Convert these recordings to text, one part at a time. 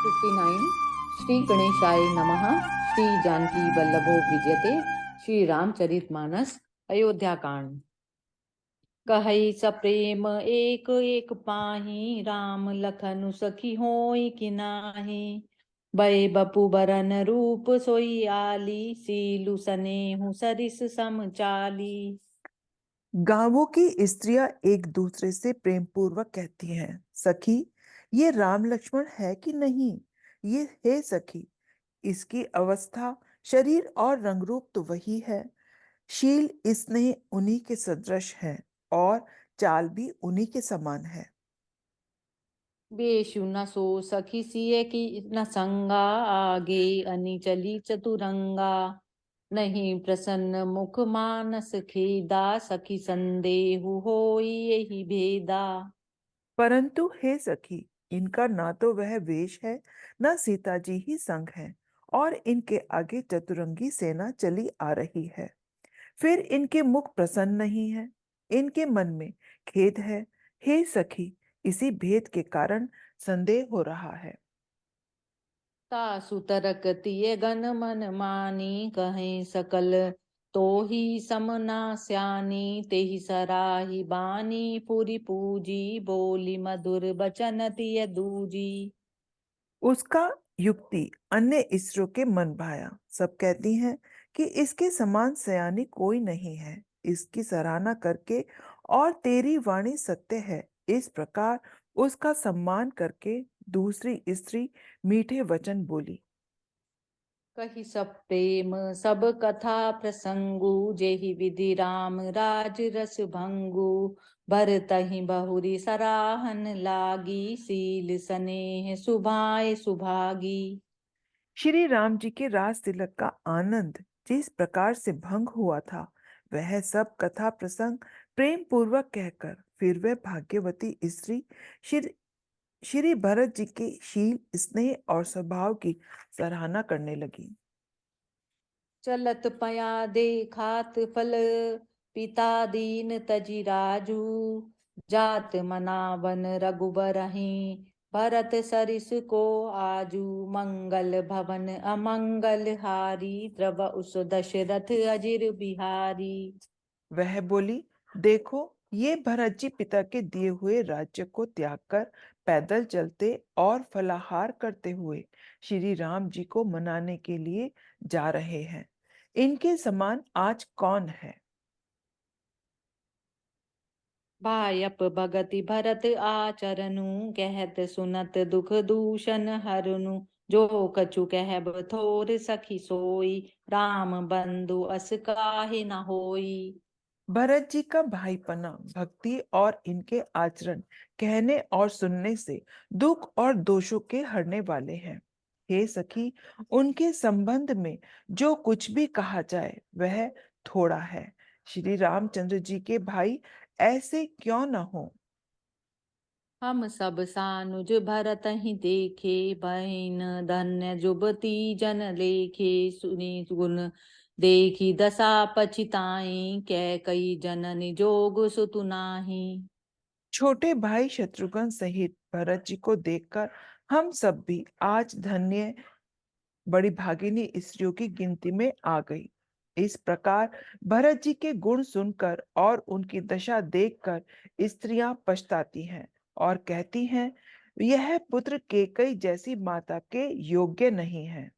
59 श्री गणेशाय नमः। श्री जानकी वल्लभो विजयते। श्री रामचरितमानस अयोध्या कांड। कहई सप्रेम एक एक पाही, राम लखन सखी होई कि नाही। भय बपु बरन रूप सोई आली, सीलु सनेहु सरिस सम चाली। गांवों की स्त्रियां एक दूसरे से प्रेम पूर्वक कहती हैं, सखी ये राम लक्ष्मण है कि नहीं। ये हे सखी, इसकी अवस्था, शरीर और रंग रूप तो वही है। शील स्नेह उन्हीं के सदृश है और चाल भी उन्हीं के समान है। बेशु न सो सखी सिए की न संगा, आगे अनी चली चतुरंगा। नहीं प्रसन्न मुख मानस खेदा, सखी संदेहु होई यही भेदा। परंतु हे सखी, इनका ना तो वह वेश है, ना सीता जी ही संग है, और इनके आगे चतुरंगी सेना चली आ रही है। फिर इनके मुख प्रसन्न नहीं है, इनके मन में खेद है। हे सखी, इसी भेद के कारण संदेह हो रहा है। तासु तरक तिय गन मन मानी, कहें सकल तो ही समना स्यानी। तेहि सराही बानी पुरी पूजी, बोली मधुर बचन तिय दूजी। उसका युक्ति अन्य स्त्रियों के मन भाया। सब कहती हैं कि इसके समान सयानी कोई नहीं है। इसकी सराहना करके और तेरी वाणी सत्य है, इस प्रकार उसका सम्मान करके दूसरी स्त्री मीठे वचन बोली। कही सब प्रेम सब कथा प्रसंगु, जेहि विधि राम राज रस भंगु। भरतहि बहुरी सराहन लागी, सील सनेह सुभाए सुभागी। श्री राम जी के राज तिलक का आनंद जिस प्रकार से भंग हुआ था, वह सब कथा प्रसंग प्रेम पूर्वक कहकर फिर वह भाग्यवती स्त्री श्री श्री भरत जी के शील स्नेह और स्वभाव की सराहना करने लगी। चलत पया देखात फल, पिता दीन तजी राजू। जात मनावन रघुबरहि, भरत सरिस को आजू। मंगल भवन अमंगल हारी, द्रव उस दशरथ अजिर बिहारी। वह बोली, देखो ये भरत जी पिता के दिए हुए राज्य को त्याग कर पैदल चलते और फलाहार करते हुए श्री राम जी को मनाने के लिए जा रहे हैं। इनके समान आज कौन है। बायप भगति भरत आचरनु, कहत सुनत दुख दूषण हरनु। जो कछु कहब थोर सखी सोई, राम बंधु अस काहे न होई। भरत जी का भाईपना, भक्ति और इनके आचरण कहने और सुनने से दुख और दोषों के हरने वाले हैं। हे सखी, उनके संबंध में जो कुछ भी कहा जाए वह थोड़ा है। श्री रामचंद्र जी के भाई ऐसे क्यों न हो। हम सब सानुज भरत ही देखे, बहिन धन्य जुबती जन लेखे। सुनी गुण देखी दशा पछिताई, कै कई जननी जोग सुतु नाही। छोटे भाई शत्रुघ्न सहित भरत जी को देखकर हम सब भी आज धन्य बड़ी भागिनी स्त्रियों की गिनती में आ गई। इस प्रकार भरत जी के गुण सुनकर और उनकी दशा देखकर स्त्रियां पछताती हैं और कहती हैं, यह पुत्र केकई जैसी माता के योग्य नहीं है।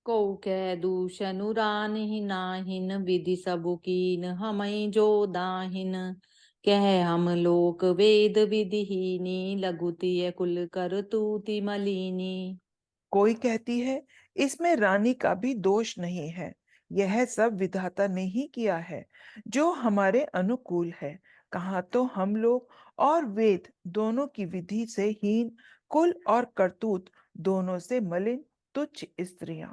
को कह दूषनु रानहि नाहिन, विधि सबु कीन हमई जो दाहिन। कह हम लोक वेद विधिहीनी, लघुतिय कुल कर तूति मलिनी। कोई कहती है, इसमें रानी का भी दोष नहीं है, यह सब विधाता ने ही किया है जो हमारे अनुकूल है। कहाँ तो हम लोग और वेद दोनों की विधि से हीन, कुल और करतूत दोनों से मलिन तुच्छ स्त्रियां।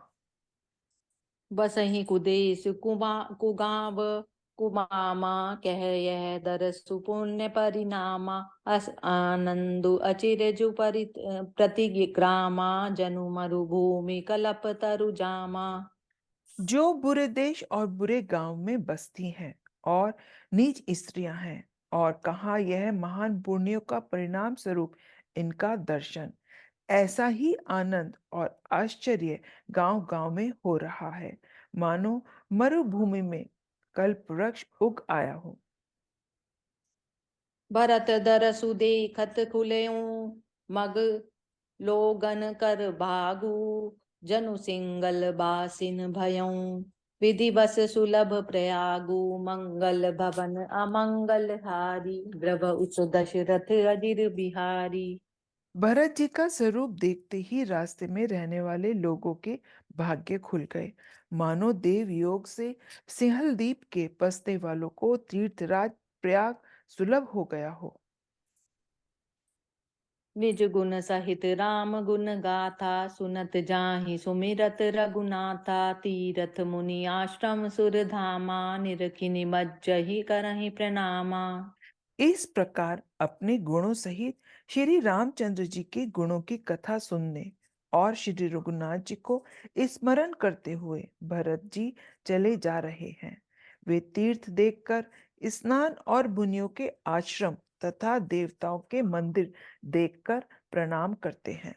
बसहि कुदेश कुगाव कुमामा, कह यह दरसु पुण्य परिणामा। अस आनंदु अचिरजु प्रतिग्रामा, जनु मरुभूमि कलप तरु जामा। जो बुरे देश और बुरे गांव में बसती हैं और नीच स्त्रियां हैं, और कहाँ यह महान पुण्यों का परिणाम स्वरूप इनका दर्शन। ऐसा ही आनंद और आश्चर्य गांव-गांव में हो रहा है, मानो मरुभूमि में कल्प वृक्ष उग आया हो। भरत दरसु देखत खुलऊं मग लोगन कर भागु जनु सिंगल बासिन भयऊं विधि बस सुलभ प्रयागु मंगल भवन अमंगल हारी द्रव उस दशरथ अजिर बिहारी। भरत जी का स्वरूप देखते ही रास्ते में रहने वाले लोगों के भाग्य खुल गए, मानो देव योग से सिंहलदीप के बसने वालों को तीर्थराज प्रयाग सुलभ हो गया हो। निज गुण सहित राम गुण गाथा सुनत जाहि सुमिरत रघुनाथा तीरथ मुनि आश्रम सुर धामा निरखि निमज्जहि करहि प्रणामा। इस प्रकार अपने गुणों सहित श्री रामचंद्र जी के गुणों की कथा सुनने और श्री रघुनाथ जी को स्मरण करते हुए भरत जी चले जा रहे हैं। वे तीर्थ देखकर स्नान और मुनियों के आश्रम तथा देवताओं के मंदिर देखकर प्रणाम करते हैं।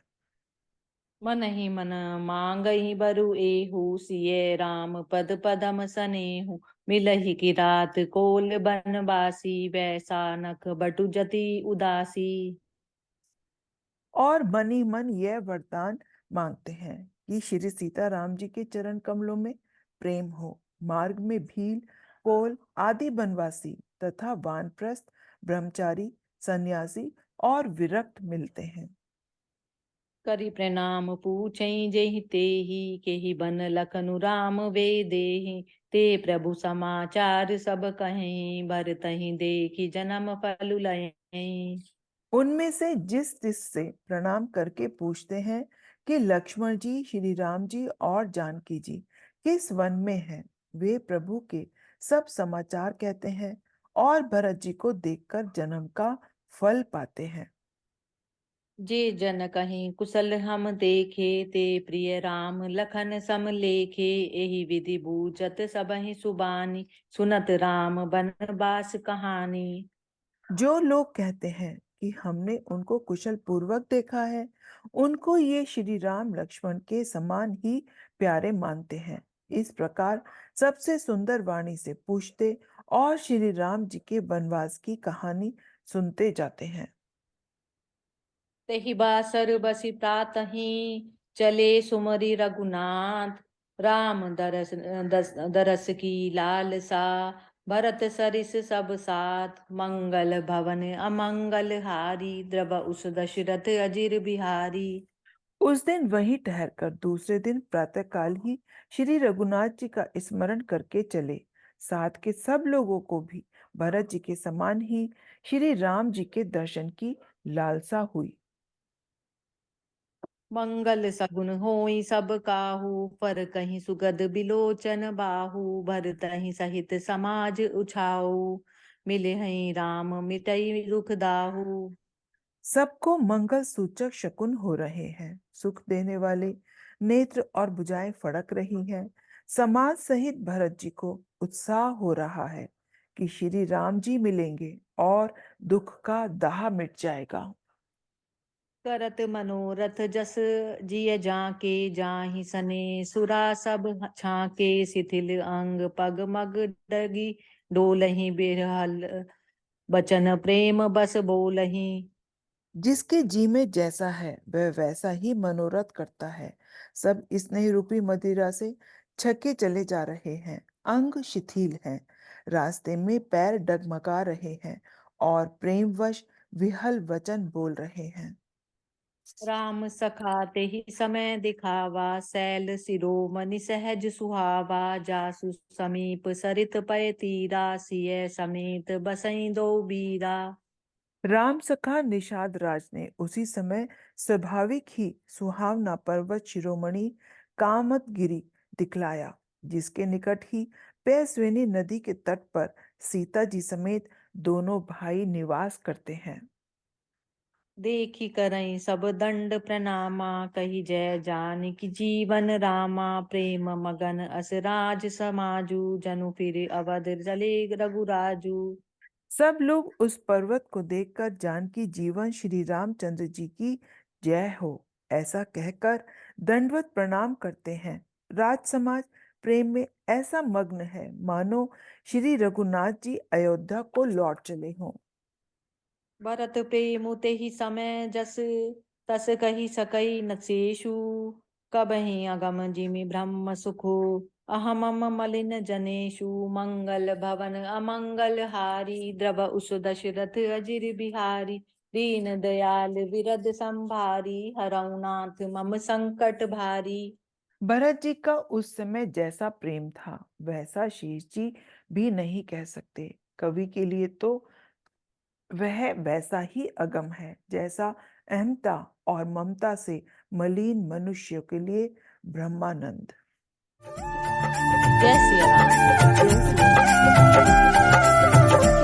मन ही मन मांगहि बरु एहु सिय राम पद पदम सनेहु मिलहि की रात कोल बनवासी वैसा नख बटु जति उदासी। और मन ही मन यह वरदान मांगते हैं कि श्री सीताराम जी के चरण कमलों में प्रेम हो, मार्ग में भील, कोल आदि बनवासी तथा वानप्रस्थ, ब्रह्मचारी, सन्यासी और विरक्त मिलते हैं। करि प्रणाम पूछई जेहि तेहि केहि बन लखनु राम वे देहि ते प्रभु समाचार सब कहीं भरतहि देखि जन्म फल लयहि। उनमें से जिस से प्रणाम करके पूछते हैं कि लक्ष्मण जी, श्री राम जी और जानकी जी किस वन में हैं। वे प्रभु के सब समाचार कहते हैं और भरत जी को देखकर जन्म का फल पाते हैं। जे जन कहीं कुशल हम देखे ते प्रिय राम लखन सम लेखे एहि विधि बूझत सबहि सुबानी सुनत राम बनवास कहानी। जो लोग कहते हैं कि हमने उनको कुशल पूर्वक देखा है, उनको ये श्री राम लक्ष्मण के समान ही प्यारे मानते हैं। इस प्रकार सबसे सुंदर वाणी से पूछते और श्री राम जी के वनवास की कहानी सुनते जाते हैं। तेहि बासर बसी प्रातहि चले सुमरि रघुनाथ राम दरस की लालसा भरत सरिस सब साथ मंगल भवन अमंगल हारी द्रव उस दशरथ अजिर बिहारी। उस दिन वहीं ठहरकर दूसरे दिन प्रातःकाल ही श्री रघुनाथ जी का स्मरण करके चले। साथ के सब लोगों को भी भरत जी के समान ही श्री राम जी के दर्शन की लालसा हुई। मंगल सगुन होई सब काहू पर कहीं सुगद बिलोचन बाहु भरतहि सहित समाज उछाऊ मिले हई राम मिटई रुख दाहू। सबको मंगल सूचक शकुन हो रहे हैं, सुख देने वाले नेत्र और भुजाएं फड़क रही हैं। समाज सहित भरत जी को उत्साह हो रहा है कि श्री राम जी मिलेंगे और दुख का दाह मिट जाएगा। करत मनोरथ जस जिय जाके जाहि सने सुरा सब छाके शिथिल अंग पग मग डगी डोलहि बिरहल बचन प्रेम बस बोलहि। जिसके जी में जैसा है वह वैसा ही मनोरथ करता है। सब स्नेह रूपी मदिरा से छके चले जा रहे हैं, अंग शिथिल हैं, रास्ते में पैर डगमगा रहे हैं और प्रेमवश विहल वचन बोल रहे हैं। राम सखाते ही समय दिखावा सैल शिरोमणि सहज सुहावा जासु समीप सरित पय तीरा सिय समेत बसई दो बीरा। राम सखा निषाद राज ने उसी समय स्वाभाविक ही सुहावना पर्वत शिरोमणि कामतगिरी दिखलाया, जिसके निकट ही पैसवेनी नदी के तट पर सीता जी समेत दोनों भाई निवास करते हैं। देखी करई सब दंड प्रणामा कही जय जानकी जीवन रामा प्रेम मगन असराज समाजू जनु फिर अवध चले रघुराजू। सब लोग उस पर्वत को देखकर जानकी जीवन श्री रामचंद्र जी की जय हो ऐसा कहकर दंडवत प्रणाम करते हैं। राज समाज प्रेम में ऐसा मग्न है मानो श्री रघुनाथ जी अयोध्या को लौट चले हों। भरत प्रेम ते ही समय जस, तस कही सकई न शेषु। कबहि अगम जिमि ब्रह्म सुखु, अहमम मलिन जनेषु। मंगल भवन अमंगल हारी, द्रव उस दशरथ अजिर बिहारी। दीन दयाल विरद संभारी, हरऊ नाथ मम संकट भारी। भरत जी का उस समय जैसा प्रेम था वैसा शेष जी भी नहीं कह सकते। कवि के लिए तो वह वैसा ही अगम है जैसा अहमता और ममता से मलिन मनुष्य के लिए ब्रह्मानंद। जय सिया राम। जय श्री राम।